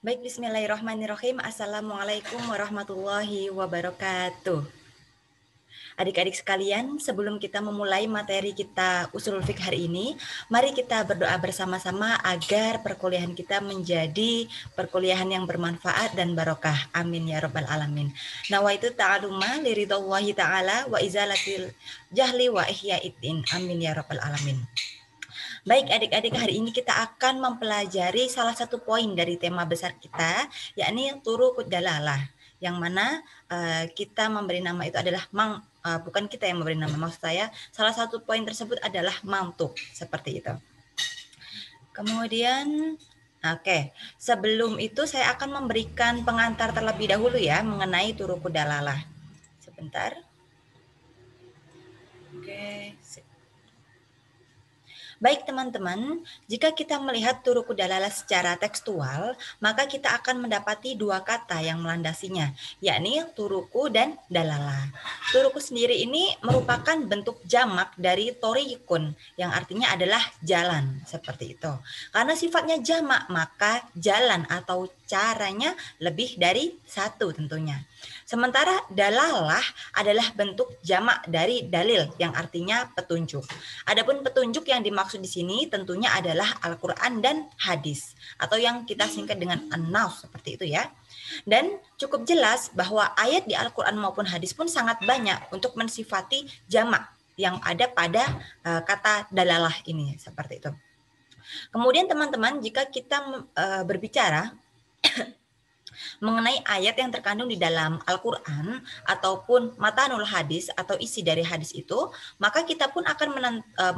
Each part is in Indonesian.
Baik, bismillahirrahmanirrahim. Assalamualaikum warahmatullahi wabarakatuh. Adik-adik sekalian, sebelum kita memulai materi kita usulul fiqh hari ini, mari kita berdoa bersama-sama agar perkuliahan kita menjadi perkuliahan yang bermanfaat dan barokah. Amin ya rabbal alamin. Nawaitu ta'aluma liridhallahi ta'ala wa izalatil jahli wa ihya'id. Amin ya rabbal alamin. Baik adik-adik, hari ini kita akan mempelajari salah satu poin dari tema besar kita, yakni turukud dalalah, yang mana kita memberi nama itu adalah bukan kita yang memberi nama, maksud saya salah satu poin tersebut adalah mantuk, seperti itu. Kemudian sebelum itu saya akan memberikan pengantar terlebih dahulu ya mengenai turukud dalalah. Sebentar. Baik teman-teman, jika kita melihat turuku dalalah secara tekstual, maka kita akan mendapati dua kata yang melandasinya, yakni turuku dan dalalah. Turuku sendiri ini merupakan bentuk jamak dari torikun, yang artinya adalah jalan, seperti itu. Karena sifatnya jamak, maka jalan atau caranya lebih dari satu tentunya. Sementara dalalah adalah bentuk jamak dari dalil yang artinya petunjuk. Adapun petunjuk yang dimaksud di sini tentunya adalah Al-Qur'an dan hadis atau yang kita singkat dengan an-nas seperti itu ya. Dan cukup jelas bahwa ayat di Al-Qur'an maupun hadis pun sangat banyak untuk mensifati jamak yang ada pada kata dalalah ini seperti itu. Kemudian teman-teman, jika kita berbicara mengenai ayat yang terkandung di dalam Al-Quran ataupun matanul hadis atau isi dari hadis itu, maka kita pun akan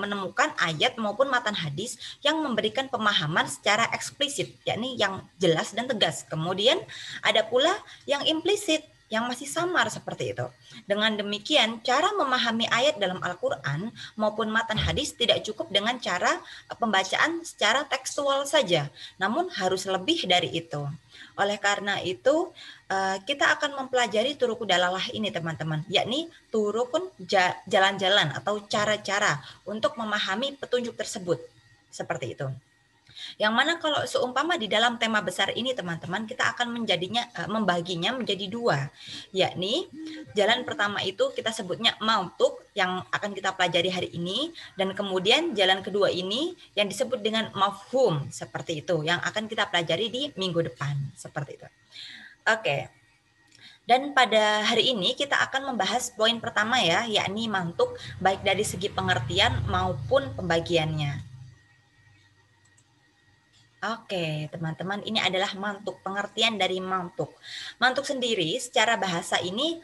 menemukan ayat maupun matan hadis yang memberikan pemahaman secara eksplisit, yakni yang jelas dan tegas. Kemudian ada pula yang implisit, yang masih samar seperti itu. Dengan demikian, cara memahami ayat dalam Al-Quran maupun matan hadis tidak cukup dengan cara pembacaan secara tekstual saja, namun harus lebih dari itu. Oleh karena itu, kita akan mempelajari turuku dalalah ini teman-teman, yakni turukun jalan-jalan atau cara-cara untuk memahami petunjuk tersebut. Seperti itu. Yang mana kalau seumpama di dalam tema besar ini teman-teman, kita akan membaginya menjadi dua, yakni jalan pertama itu kita sebutnya mantuk yang akan kita pelajari hari ini, dan kemudian jalan kedua ini yang disebut dengan mafhum seperti itu yang akan kita pelajari di minggu depan seperti itu. Oke. Dan pada hari ini kita akan membahas poin pertama ya, yakni mantuk baik dari segi pengertian maupun pembagiannya. Oke, teman-teman, ini adalah mantuk, pengertian dari mantuk. Mantuk sendiri secara bahasa ini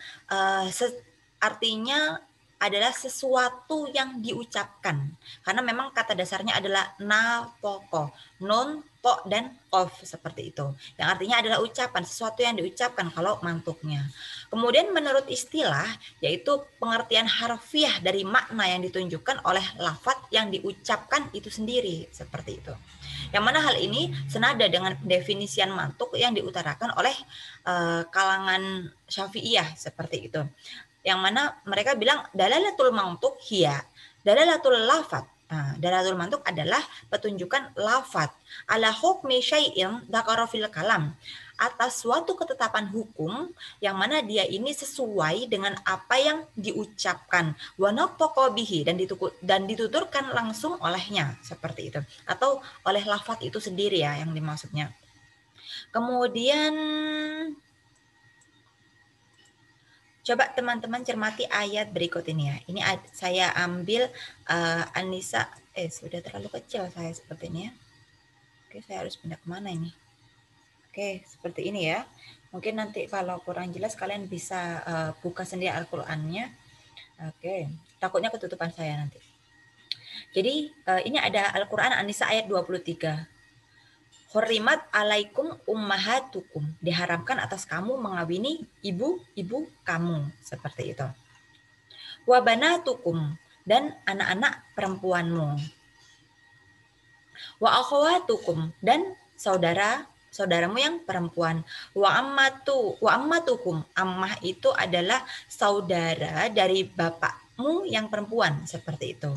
artinya adalah sesuatu yang diucapkan. Karena memang kata dasarnya adalah na poko, non, po, dan of seperti itu. Yang artinya adalah ucapan, sesuatu yang diucapkan kalau mantuknya. Kemudian menurut istilah, yaitu pengertian harfiah dari makna yang ditunjukkan oleh lafadz yang diucapkan itu sendiri, seperti itu. Yang mana hal ini senada dengan pendefinisian mantuk yang diutarakan oleh kalangan Syafi'iyah seperti itu. Yang mana mereka bilang dalalatul mantuk hiya dalalatul lafat. Nah, dalalatul mantuk adalah petunjukan lafat ala hukmi syai'in dzakara fil kalam, atas suatu ketetapan hukum yang mana dia ini sesuai dengan apa yang diucapkan bihi dan dituturkan langsung olehnya seperti itu atau oleh lafaz itu sendiri ya yang dimaksudnya. Kemudian coba teman-teman cermati ayat berikut ini ya. Ini saya ambil Anissa sudah terlalu kecil saya seperti ini ya. Oke, saya harus pindah kemana ini? Oke, seperti ini ya. Mungkin nanti kalau kurang jelas kalian bisa buka sendiri Al-Qur'annya. Oke, takutnya ketutupan saya nanti. Jadi ini ada Al-Qur'an An-Nisa ayat 23. Hurrimat alaikum ummahatukum, diharamkan atas kamu mengawini ibu-ibu kamu, seperti itu. Wa banatukum, dan anak-anak perempuanmu. Wa akhwatukum, dan saudaramu yang perempuan. Wa ammatukum, ammah itu adalah saudara dari bapakmu yang perempuan, seperti itu.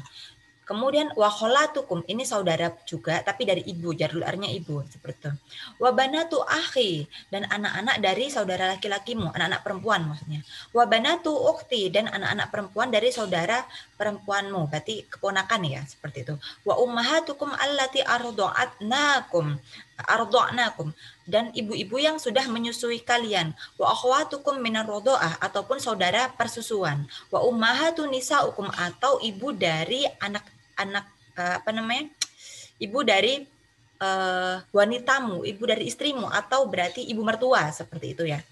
Kemudian wa kholatukum, ini saudara juga tapi dari ibu, jar artinya ibu, seperti itu. Wa banatu akhi, dan anak-anak dari saudara laki-lakimu, anak-anak perempuan maksudnya. Wa banatu ukhti, dan anak-anak perempuan dari saudara perempuanmu, berarti keponakan ya, seperti itu. Wa ummahatukum allati arda'nakum, dan ibu-ibu yang sudah menyusui kalian. Wa akhwatukum minar rodo'ah, ataupun saudara persusuan. Wa ummahatu nisa'ukum, atau ibu dari anak ibu dari wanitamu, ibu dari istrimu, atau berarti ibu mertua, seperti itu ya.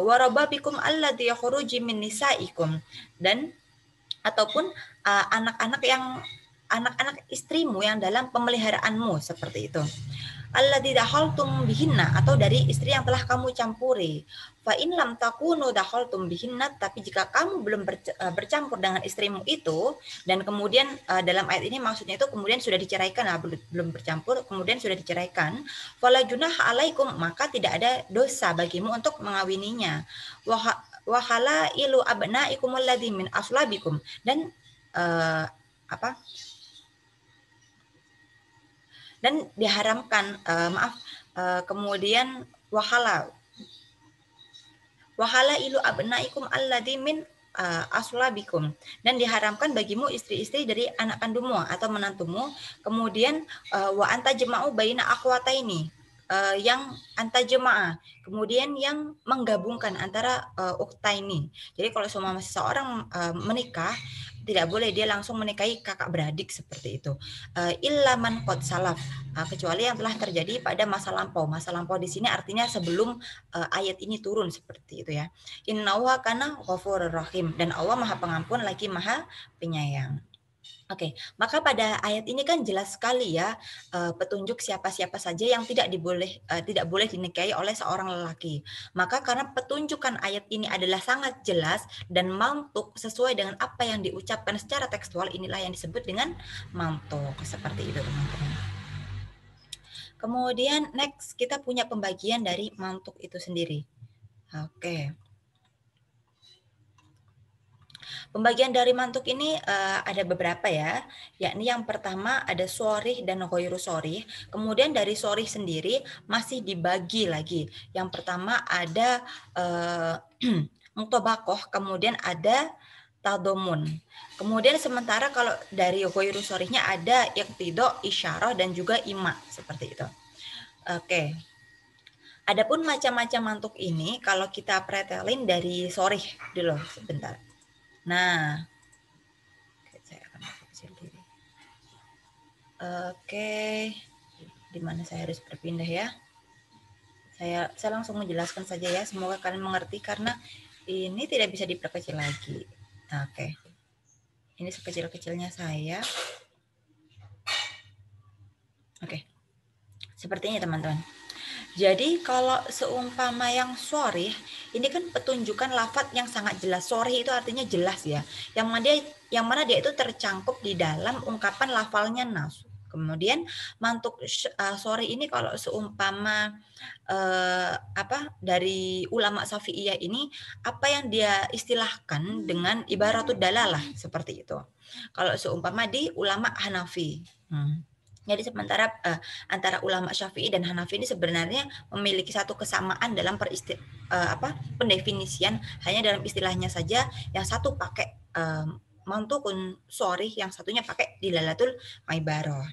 Warababikum alladzi yakhruju min nisaikum, dan ataupun anak-anak istrimu yang dalam pemeliharaanmu, seperti itu. Alladzi dakhaltum bihinna, atau dari istri yang telah kamu campuri. Fa in lam takunu dakhaltum bihinna, tapi jika kamu belum bercampur dengan istrimu itu, dan kemudian dalam ayat ini maksudnya itu kemudian sudah diceraikan, belum bercampur kemudian sudah diceraikan, fala junaha alaikum, maka tidak ada dosa bagimu untuk mengawininya. Wa halailu abnaikum alladzi min aslabikum, dan dan diharamkan kemudian wahala ilu abnaikum alladzi min aslabikum, dan diharamkan bagimu istri-istri dari anak kandungmu atau menantumu. Kemudian wa anta jama'u baina akhwataini, yang anta jemaah, kemudian yang menggabungkan antara uktaini. Jadi kalau semua seseorang menikah, tidak boleh dia langsung menikahi kakak beradik, seperti itu. Illa man qad salaf, kecuali yang telah terjadi pada masa lampau. Masa lampau di sini artinya sebelum ayat ini turun, seperti itu ya. Innahu kana ghafurur rahim, dan Allah Maha Pengampun lagi Maha Penyayang. Oke, maka pada ayat ini kan jelas sekali ya petunjuk siapa-siapa saja yang tidak boleh dinikahi oleh seorang lelaki. Maka karena petunjukan ayat ini adalah sangat jelas dan mantuk sesuai dengan apa yang diucapkan secara tekstual, inilah yang disebut dengan mantuk, seperti itu teman-teman. Kemudian next kita punya pembagian dari mantuk itu sendiri. Oke. Pembagian dari mantuk ini ada beberapa ya, yakni yang pertama ada sorih dan ghairu sorih. Kemudian dari sorih sendiri masih dibagi lagi. Yang pertama ada mutobakoh, kemudian ada tadomun. Kemudian sementara kalau dari ghairu sorihnya ada iqtido, isyarah, dan juga ima, seperti itu. Oke. Adapun macam-macam mantuk ini kalau kita pretelin dari sorih dulu sebentar. Nah, saya akan kecil diri. Oke, di mana saya harus berpindah ya? Saya langsung menjelaskan saja ya. Semoga kalian mengerti karena ini tidak bisa diperkecil lagi. Oke, ini sekecil-kecilnya saya. Oke, seperti ini teman-teman. Jadi kalau seumpama yang sorih, ini kan petunjukan lafadz yang sangat jelas. Sorih itu artinya jelas ya. Yang mana dia itu tercangkup di dalam ungkapan lafalnya nas. Kemudian mantuk sorih ini kalau seumpama dari ulama Syafi'iyah ini, apa yang dia istilahkan dengan ibaratud dalalah, seperti itu. Kalau seumpama di ulama Hanafi. Jadi sementara antara ulama Syafi'i dan Hanafi ini sebenarnya memiliki satu kesamaan dalam pendefinisian, hanya dalam istilahnya saja yang satu pakai mantukun sorih, yang satunya pakai dilalatul ibarah.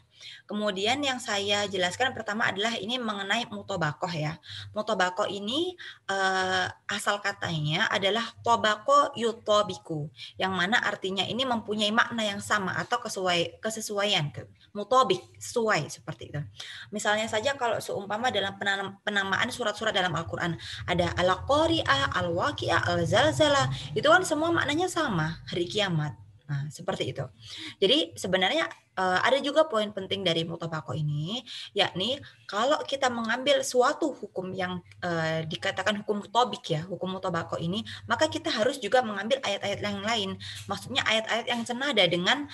Kemudian yang saya jelaskan pertama adalah ini mengenai mutobakoh ya. Mutobakoh ini asal katanya adalah tobako yutobiku, yang mana artinya ini mempunyai makna yang sama atau kesesuaian, mutobik, sesuai, seperti itu. Misalnya saja kalau seumpama dalam penamaan surat-surat dalam Al-Quran, ada al-qari'ah, al-waqi'ah, al-zalzalah, itu kan semua maknanya sama, hari kiamat. Nah, seperti itu. Jadi sebenarnya ada juga poin penting dari mutabaqah ini, yakni kalau kita mengambil suatu hukum yang dikatakan hukum tobik ya, hukum mutabaqah ini, maka kita harus juga mengambil ayat-ayat yang lain. Maksudnya ayat-ayat yang senada dengan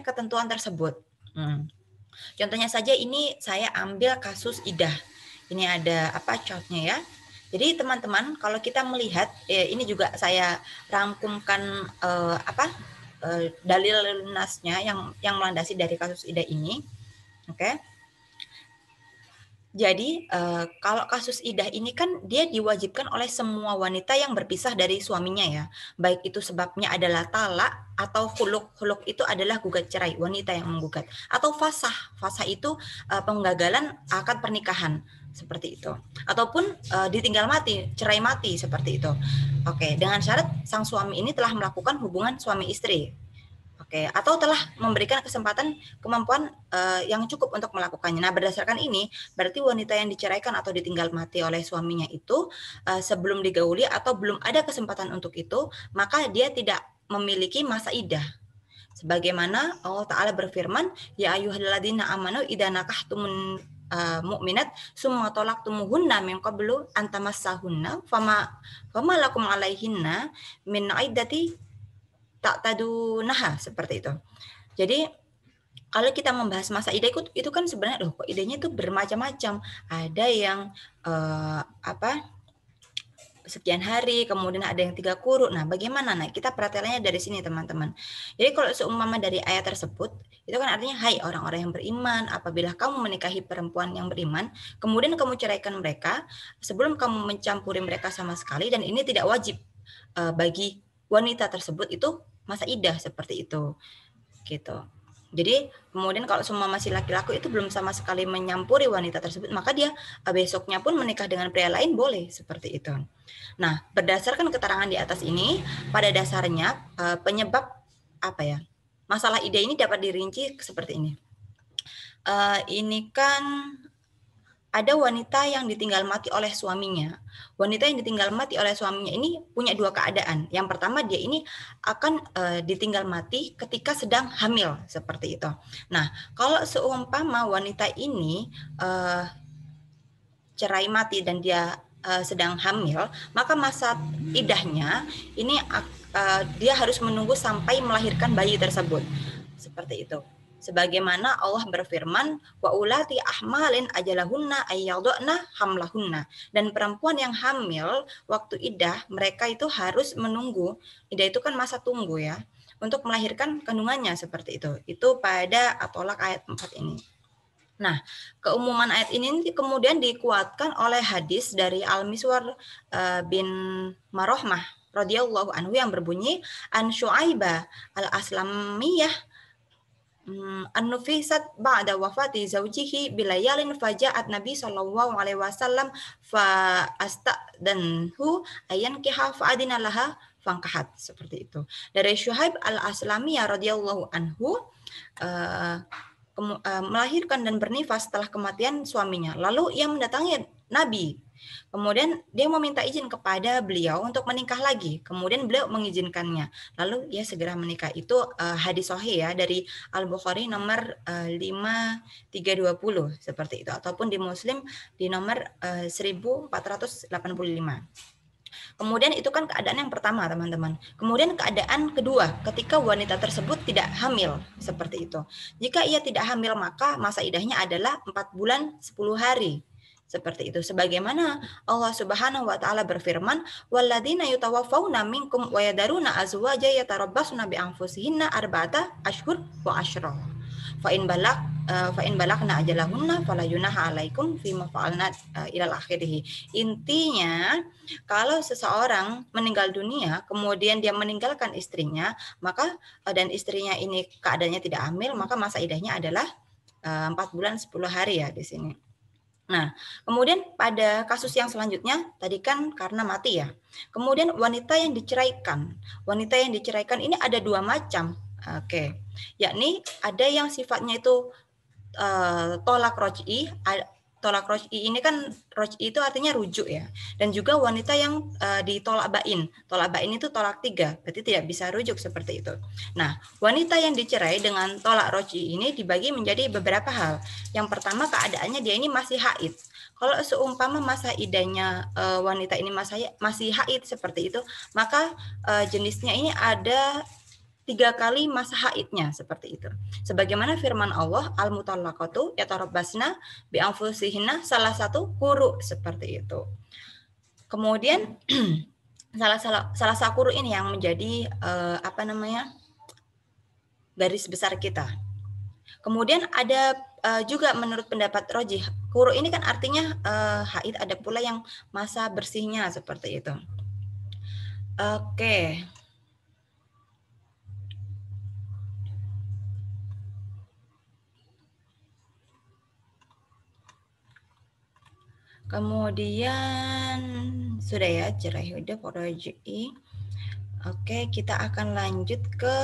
ketentuan tersebut. Contohnya saja ini saya ambil kasus idah. Ini ada contohnya ya. Jadi teman-teman kalau kita melihat ini juga saya rangkumkan dalil nasnya yang melandasi dari kasus idah ini. Oke. Jadi kalau kasus idah ini kan dia diwajibkan oleh semua wanita yang berpisah dari suaminya ya. Baik itu sebabnya adalah talak atau khuluk. Khuluk itu adalah gugat cerai, wanita yang menggugat. Atau fasah. Fasah itu penggagalan akad pernikahan seperti itu. Ataupun ditinggal mati, cerai mati seperti itu. Oke, dengan syarat sang suami ini telah melakukan hubungan suami istri. Oke, atau telah memberikan kesempatan kemampuan yang cukup untuk melakukannya. Nah, berdasarkan ini, berarti wanita yang diceraikan atau ditinggal mati oleh suaminya itu sebelum digauli atau belum ada kesempatan untuk itu, maka dia tidak memiliki masa iddah. Sebagaimana Allah Ta'ala berfirman, Ya ayyuhalladzina amanu idza nakahtumun mu'minat summa talaqtumuhunna min qablu an tamassahunna fama lakum alaihinna min iddati tak tadunaha seperti itu. Jadi kalau kita membahas masa idah itu kan sebenarnya kok idahnya itu bermacam-macam. Ada yang sekian hari, kemudian ada yang 3 quru. Nah, bagaimana? Nah, kita perhatiannya dari sini teman-teman. Jadi kalau seumpama dari ayat tersebut, itu kan artinya hai orang-orang yang beriman, apabila kamu menikahi perempuan yang beriman, kemudian kamu ceraikan mereka sebelum kamu mencampuri mereka sama sekali, dan ini tidak wajib bagi wanita tersebut itu masa idah seperti itu gitu. Jadi kemudian kalau semua masih laki-laki itu belum sama sekali menyampuri wanita tersebut, maka dia besoknya pun menikah dengan pria lain boleh seperti itu. Nah, berdasarkan keterangan di atas ini, pada dasarnya penyebab masalah idah ini dapat dirinci seperti ini. Ini kan ada wanita yang ditinggal mati oleh suaminya. Wanita yang ditinggal mati oleh suaminya ini punya 2 keadaan. Yang pertama, dia ini akan ditinggal mati ketika sedang hamil, seperti itu. Nah, kalau seumpama wanita ini cerai mati dan dia sedang hamil, maka masa iddahnya ini dia harus menunggu sampai melahirkan bayi tersebut. Seperti itu. Sebagaimana Allah berfirman, wa ulati ahmalin ajalahunna ayyadna hamlahunna. Dan perempuan yang hamil waktu iddah, mereka itu harus menunggu. Iddah itu kan masa tunggu ya, untuk melahirkan kandungannya seperti itu. Itu pada At-Tolak ayat 4 ini. Nah, keumuman ayat ini kemudian dikuatkan oleh hadis dari Al-Miswar bin Marohmah radhiyallahu anhu yang berbunyi an Syuaibah al-Aslamiyah an-nufisat ba'da wafati zawjihi bilayalin faja'at Nabi sallallahu alaihi wasallam fa astadanhu ayan kiha fa'adina laha fangkahat, seperti itu. Dari Syuaib al-Aslamiyah radhiyallahu anhu melahirkan dan bernifas setelah kematian suaminya. Lalu ia mendatangi Nabi. Kemudian dia meminta izin kepada beliau untuk menikah lagi. Kemudian beliau mengizinkannya. Lalu ia segera menikah. Itu hadis sahih ya dari Al-Bukhari nomor 5320 seperti itu. Ataupun di Muslim di nomor 1485. Kemudian itu kan keadaan yang pertama teman-teman. Kemudian keadaan kedua ketika wanita tersebut tidak hamil seperti itu. Jika ia tidak hamil maka masa iddahnya adalah 4 bulan 10 hari. Seperti itu. Sebagaimana Allah Subhanahu wa taala berfirman, "Walladzina yutawaffawna minkum wa yadaruna azwaja yatarabbasna bi anfusihinna arba'ata ashhur wa asyra." Fa in balagna ajalahunna fala yunaha 'alaikum fima fa'alna ilal akhirih. Intinya, kalau seseorang meninggal dunia kemudian dia meninggalkan istrinya, maka dan istrinya ini keadaannya tidak hamil, maka masa iddahnya adalah 4 bulan 10 hari ya di sini. Nah, kemudian pada kasus yang selanjutnya, tadi kan karena mati ya. Kemudian wanita yang diceraikan. Wanita yang diceraikan ini ada 2 macam. Oke. Yakni ada yang sifatnya itu tolak roj'i. Tolak roj'i ini kan roj'i itu artinya rujuk ya. Dan juga wanita yang ditolak bain. Tolak bain itu tolak 3, berarti tidak bisa rujuk seperti itu. Nah, wanita yang dicerai dengan tolak roj'i ini dibagi menjadi beberapa hal. Yang pertama, keadaannya dia ini masih haid. Kalau seumpama masa iddahnya wanita ini masih haid seperti itu, maka jenisnya ini ada 3 kali masa haidnya seperti itu. Sebagaimana firman Allah, al-mutallaqatu yatarabbasna bi anfusihinna salah satu quru seperti itu. Kemudian salah satu quru ini yang menjadi garis besar kita. Kemudian ada juga menurut pendapat rojih, quru ini kan artinya haid, ada pula yang masa bersihnya seperti itu. Oke. Kemudian sudah ya, cerai udah rojih. Oke, kita akan lanjut ke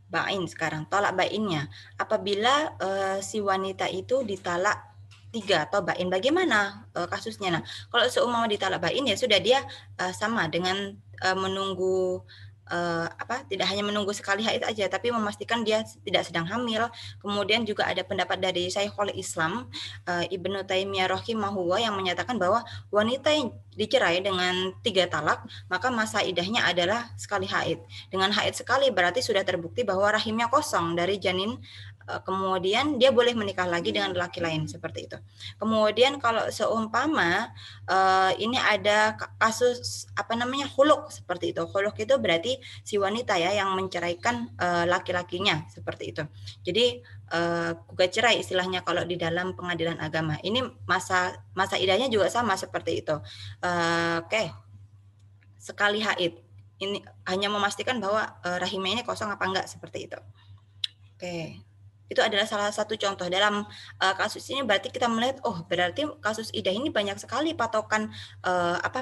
bain sekarang, tolak bainnya. Apabila si wanita itu ditalak 3 atau bain, bagaimana kasusnya? Nah, kalau seumpama ditalak bain ya sudah, dia sama dengan menunggu tidak hanya menunggu sekali haid aja, tapi memastikan dia tidak sedang hamil. Kemudian juga ada pendapat dari Syekhul Islam Ibnu Taimiyah rahimahullah yang menyatakan bahwa wanita yang dicerai dengan 3 talak, maka masa idahnya adalah sekali haid. Dengan haid sekali berarti sudah terbukti bahwa rahimnya kosong dari janin, kemudian dia boleh menikah lagi dengan laki lain seperti itu. Kemudian kalau seumpama ini ada kasus huluk seperti itu. Huluk itu berarti si wanita ya yang menceraikan laki-lakinya seperti itu. Jadi gugat cerai istilahnya kalau di dalam pengadilan agama. Ini masa idahnya juga sama seperti itu. Oke. Sekali haid. Ini hanya memastikan bahwa rahimnya ini kosong apa enggak seperti itu. Oke. Itu adalah salah satu contoh dalam kasus ini. Berarti kita melihat, oh berarti kasus idah ini banyak sekali patokan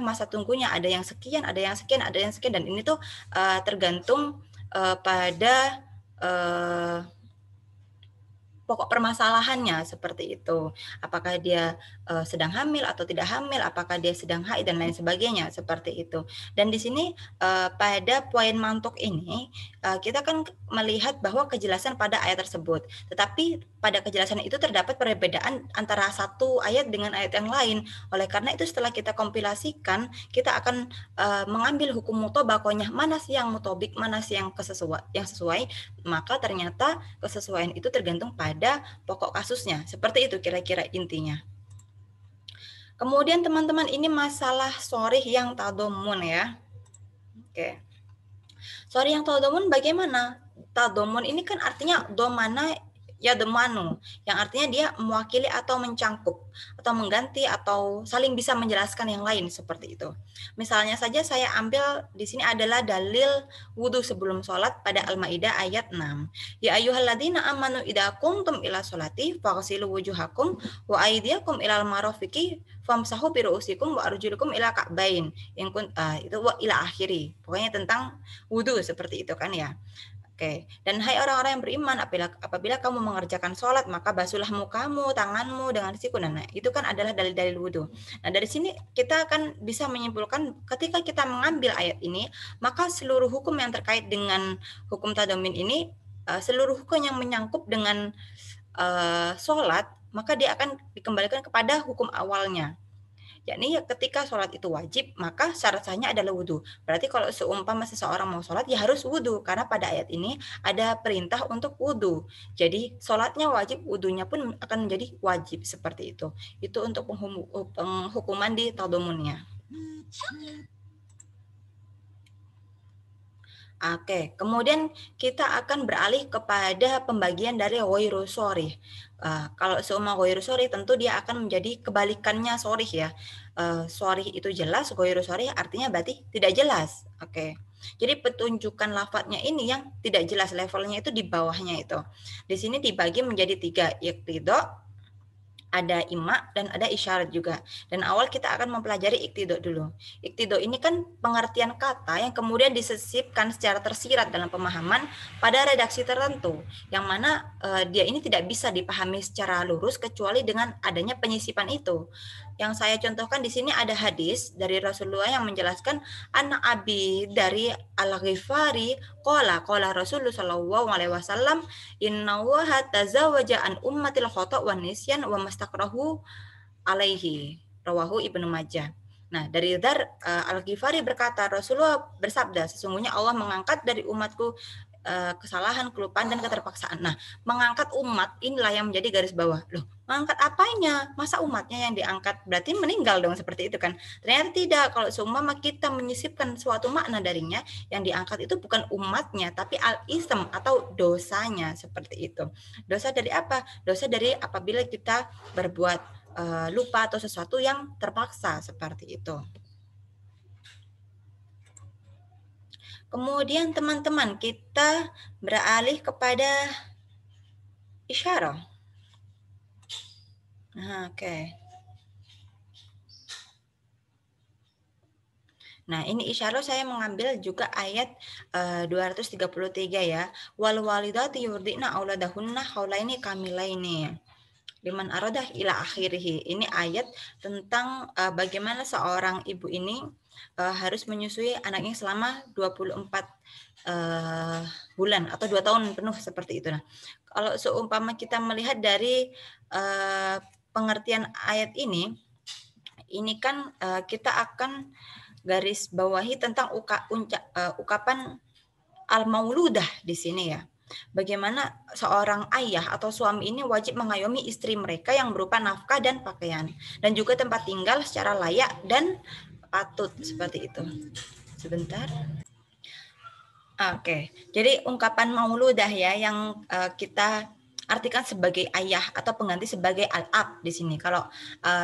masa tunggunya, ada yang sekian, ada yang sekian, ada yang sekian, dan ini tuh tergantung pada pokok permasalahannya seperti itu. Apakah dia sedang hamil atau tidak hamil, apakah dia sedang haid dan lain sebagainya seperti itu. Dan di sini pada poin mantuk ini kita kan melihat bahwa kejelasan pada ayat tersebut. Tetapi pada kejelasan itu terdapat perbedaan antara satu ayat dengan ayat yang lain. Oleh karena itu setelah kita kompilasikan, kita akan mengambil hukum mutobakohnya, mana sih yang mutobik, mana sih yang sesuai. Maka ternyata kesesuaian itu tergantung pada pokok kasusnya. Seperti itu kira-kira intinya. Kemudian teman-teman, ini masalah sorih yang tadomun ya. Oke. Sorih yang tadomun bagaimana? Tadomun ini kan artinya domana ya demanu, yang artinya dia mewakili atau mencangkup atau mengganti atau saling bisa menjelaskan yang lain seperti itu. Misalnya saja saya ambil di sini adalah dalil wudhu sebelum sholat pada Al-Maidah ayat 6. Ya ayyuhalladzina amanu idza qumtum ila sholati faghsilu wujuhakum wa aydiyakum ilal marafiqi famsahu bi ru'usikum wa arjulukum ila ka'bain. Itu wa ila akhiri. Pokoknya tentang wudhu seperti itu kan ya. Oke, dan hai orang-orang yang beriman, apabila kamu mengerjakan sholat, maka basuhlah mukamu, tanganmu dengan siku. Nah, itu kan adalah dalil-dalil wudhu. Nah, dari sini kita akan bisa menyimpulkan ketika kita mengambil ayat ini, maka seluruh hukum yang terkait dengan hukum tadamin ini, seluruh hukum yang menyangkut dengan sholat, maka dia akan dikembalikan kepada hukum awalnya. Yakni ketika sholat itu wajib, maka syarat sahnya adalah wudhu. Berarti kalau seumpama seseorang mau sholat, ya harus wudhu. Karena pada ayat ini ada perintah untuk wudhu. Jadi sholatnya wajib, wudhunya pun akan menjadi wajib seperti itu. Itu untuk penghukuman di tadomunnya. Oke, kemudian kita akan beralih kepada pembagian dari ghairu sharih. Kalau seumpama ghairu sharih tentu dia akan menjadi kebalikannya sharih ya. Sharih itu jelas, ghairu sharih artinya berarti tidak jelas. Oke. Jadi petunjukan lafadznya ini yang tidak jelas, levelnya itu di bawahnya itu. Di sini dibagi menjadi 3, iqtida, ada ima, dan ada isyarat juga. Dan awal kita akan mempelajari iktido dulu. Iktido ini kan pengertian kata yang kemudian disisipkan secara tersirat dalam pemahaman pada redaksi tertentu, yang mana dia ini tidak bisa dipahami secara lurus kecuali dengan adanya penyisipan itu. Yang saya contohkan di sini ada hadis dari Rasulullah yang menjelaskan anak Abi dari Al-Ghifari qala Rasulullah sallallahu alaihi wasallam inna wa tazawaja an ummatil khata' wa nisyan wa mastakrahu alaihi, rawahu Ibnu Majah. Nah, dari Dzar Al-Ghifari berkata, Rasulullah bersabda, sesungguhnya Allah mengangkat dari umatku kesalahan, kelupaan, dan keterpaksaan. Nah, mengangkat umat inilah yang menjadi garis bawah. Loh, mengangkat apanya? Masa umatnya yang diangkat? Berarti meninggal dong, seperti itu kan. Ternyata tidak. Kalau seumpama kita menyisipkan suatu makna darinya, yang diangkat itu bukan umatnya, tapi al-ism atau dosanya, seperti itu. Dosa dari apa? Dosa dari apabila kita berbuat lupa atau sesuatu yang terpaksa, seperti itu. Kemudian teman-teman, kita beralih kepada isyarah. Nah, oke. Nah, ini isyarah saya mengambil juga ayat 233 ya. Wal walidati yurdina auladahunna haulaini kamilaini. Liman aradah ila akhirih. Ini ayat tentang bagaimana seorang ibu ini harus menyusui anaknya selama 24 bulan atau 2 tahun penuh, seperti itu. Nah, kalau seumpama kita melihat dari pengertian ayat ini kan kita akan garis bawahi tentang ukapan al-mauludah di sini ya. Bagaimana seorang ayah atau suami ini wajib mengayomi istri mereka yang berupa nafkah dan pakaian, dan juga tempat tinggal secara layak dan patut, seperti itu. Sebentar. Oke, jadi ungkapan mauludah ya yang kita artikan sebagai ayah atau pengganti sebagai al-ab di sini. Kalau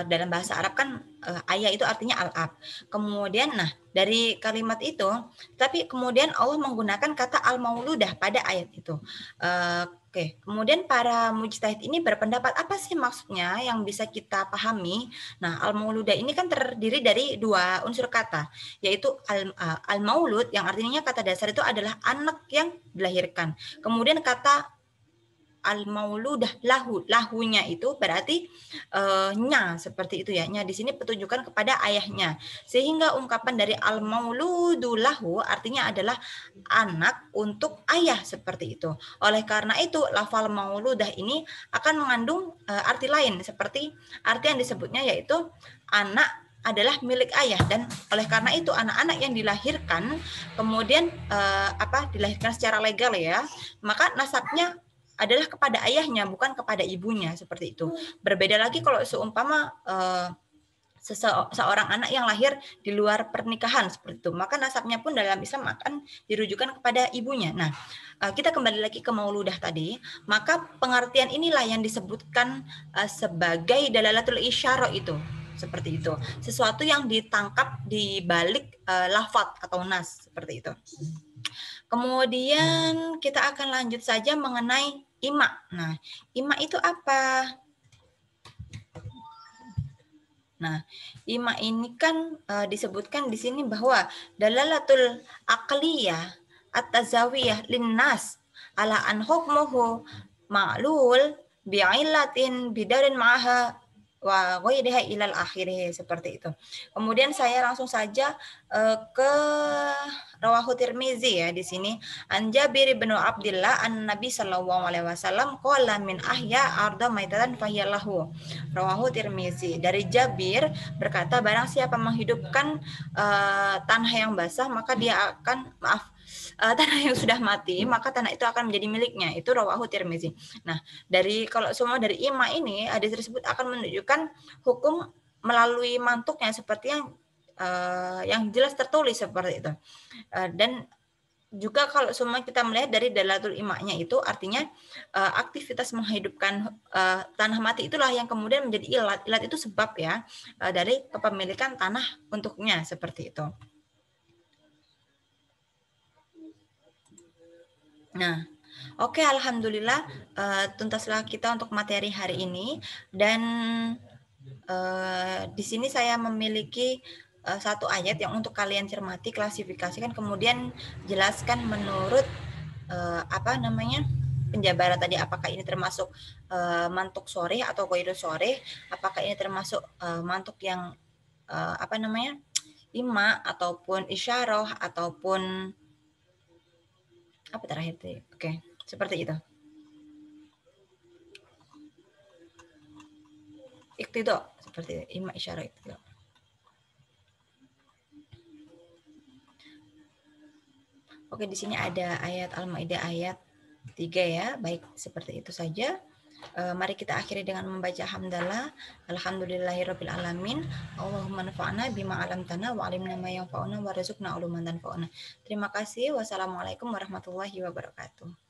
dalam bahasa Arab kan ayah itu artinya al-ab. Kemudian nah dari kalimat itu, tapi kemudian Allah menggunakan kata al-mauludah pada ayat itu. Oke, kemudian para mujtahid ini berpendapat apa sih maksudnya yang bisa kita pahami. Nah, al-mauludah ini kan terdiri dari dua unsur kata, yaitu al-maulud yang artinya kata dasar itu adalah anak yang dilahirkan. Kemudian kata al-mauludah lahunya itu berarti nya, seperti itu ya. Nya di sini petunjukan kepada ayahnya. Sehingga ungkapan dari al-mauludu lahu artinya adalah anak untuk ayah, seperti itu. Oleh karena itu lafal mauludah ini akan mengandung arti lain, seperti arti yang disebutnya yaitu anak adalah milik ayah, dan oleh karena itu anak-anak yang dilahirkan kemudian dilahirkan secara legal ya, maka nasabnya adalah kepada ayahnya, bukan kepada ibunya, seperti itu. Berbeda lagi kalau seumpama seorang anak yang lahir di luar pernikahan, seperti itu, maka nasabnya pun dalam Islam akan dirujukan kepada ibunya. Nah, kita kembali lagi ke mauludah tadi, maka pengertian inilah yang disebutkan sebagai dalalatul isyarah itu, seperti itu. Sesuatu yang ditangkap di balik lafaz atau nas, seperti itu. Kemudian kita akan lanjut saja mengenai ima. Nah, ima itu apa? Nah, ima ini kan disebutkan di sini bahwa dalalatul aqliyah at-tazawiyah linnas ala an hukmuhu ma'lul bi'illatin bidarin ma'aha wa ghairiha ilal akhirih, seperti itu. Kemudian saya langsung saja ke rawahu Tirmizi ya di sini. An Jabir bin Abdullah an Nabi sallallahu alaihi wasallam qala min ahya arda maitatan fahiyalahu. Rawahu Tirmizi. Dari Jabir berkata, barang siapa menghidupkan tanah yang basah maka dia akan tanah yang sudah mati, maka tanah itu akan menjadi miliknya. Itu rawahu Tirmizi. Nah, dari kalau semua dari ima ini hadis tersebut akan menunjukkan hukum melalui mantuknya, seperti yang jelas tertulis seperti itu. Dan juga kalau semua kita melihat dari dalatul imaknya itu artinya aktivitas menghidupkan tanah mati itulah yang kemudian menjadi ilat. Ilat itu sebab ya dari kepemilikan tanah untuknya, seperti itu. Nah, oke, alhamdulillah tuntaslah kita untuk materi hari ini, dan di sini saya memiliki satu ayat yang untuk kalian cermati, klasifikasikan, kemudian jelaskan menurut penjabaran tadi, apakah ini termasuk mantuk soreh atau ghairu soreh, apakah ini termasuk mantuk yang ima ataupun isyarah ataupun apa terakhir tadi. Oke, seperti itu. Iqtido, seperti itu. Ima isyarah iqtido. Oke, di sini ada ayat Al-Maidah ayat 3 ya. Baik, seperti itu saja. Mari kita akhiri dengan membaca hamdalah. Alhamdulillahirabbil alamin. Allahumma anfa'na bima 'allamtana wa 'allimna ma yanfa'una warzuqna uluman tanfa'una. Terima kasih. Wassalamualaikum warahmatullahi wabarakatuh.